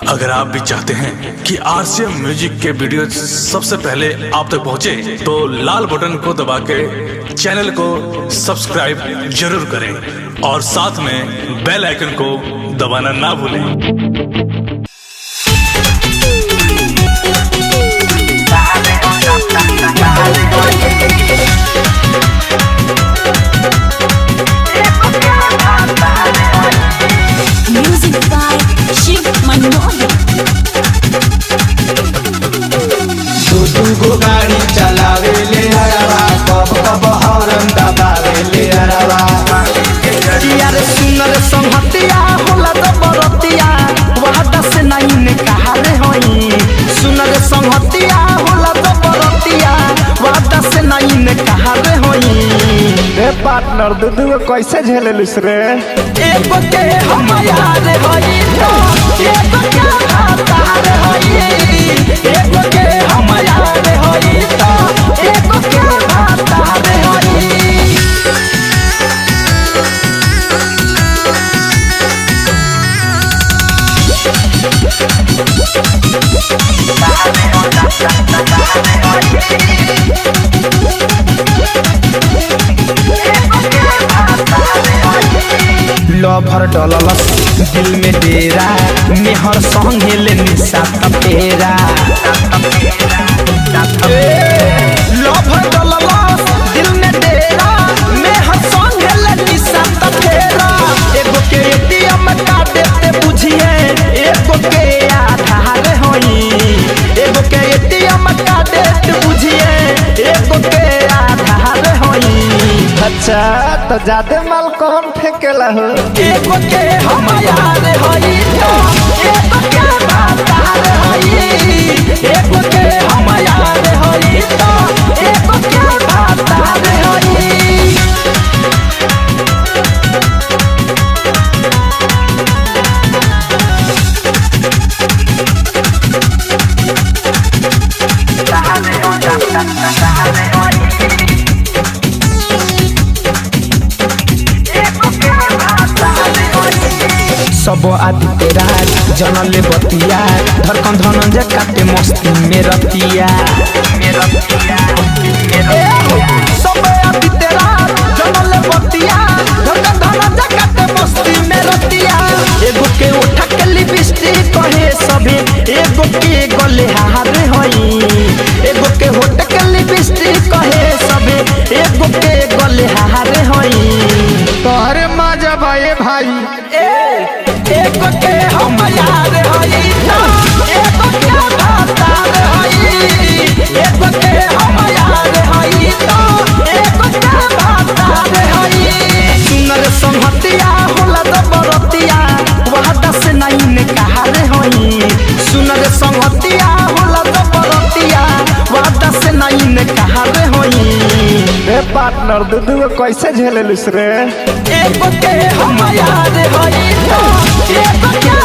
अगर आप भी चाहते हैं कि आरसीएम म्यूजिक के वीडियो सबसे पहले आप तक पहुंचे, तो लाल बटन को दबा के चैनल को सब्सक्राइब जरूर करें और साथ में बेल आइकन को दबाना ना भूलें। Music by Shiv Manohar। तू गाड़ी चलावे ले हरवा, कब कब हॉर्न दबावे ले हरवा। यार सुनर संहतिया होला तो बरतिया, वहादा से नहीं ने कहा रे होई। सुनर संहतिया होला तो बरतिया, वहादा से नहीं ने कहा रे होई। रे पार्टनर दूधू कैसे झेललुस रे? एगो के हम यार होई तो एगो के हाथ होई। एगो के हम यार होई तो एगो के हाथ होई। लभर डललस दिल में डेरा, मेहर संगे ले निशा तपेरा। लभर डललस दिल में डेरा, मेहर संगे ले निशा तपेरा। एगो के एटीएम कार्ड देते बुझिए, एगो के आधार होई। एगो के एटीएम कार्ड देते बुझिए, एगो के आधार होई। अच्छा तो ज्यादा माल कौन फेंकेला हो? एगो के हम यार होई तो एगो के बातार होई। एगो के हम यार होई तो एगो के बातार होई। सब आदि तेरा जनले बतिया, धड़कन धनंजय काटे मस्ती में रतिया। सब आदि तेरा जनले बतिया, धड़कन धनंजय काटे मस्ती में रतिया। एगो के उठा के लिपस्टिक कहे सभी, एगो के गले हार होई। एगो के होठ के लिपस्टिक कहे सभी, एगो के गले हार होई। तोहरे मजा भाई भाई। एगो के हम यार होई तो एगो के बातार होई। एगो के हम यार होई तो एगो के बातार होई। सुनर संहतिया होला तो बरतिया, वहादा से नहीं ने कहा रे होई। सुनर संहतिया होला तो बरतिया, वहादा से नहीं ने कहा रे होई। रे पार्टनर दूधू कैसे झेललुस रे? एगो के हम यार होई तो एगो के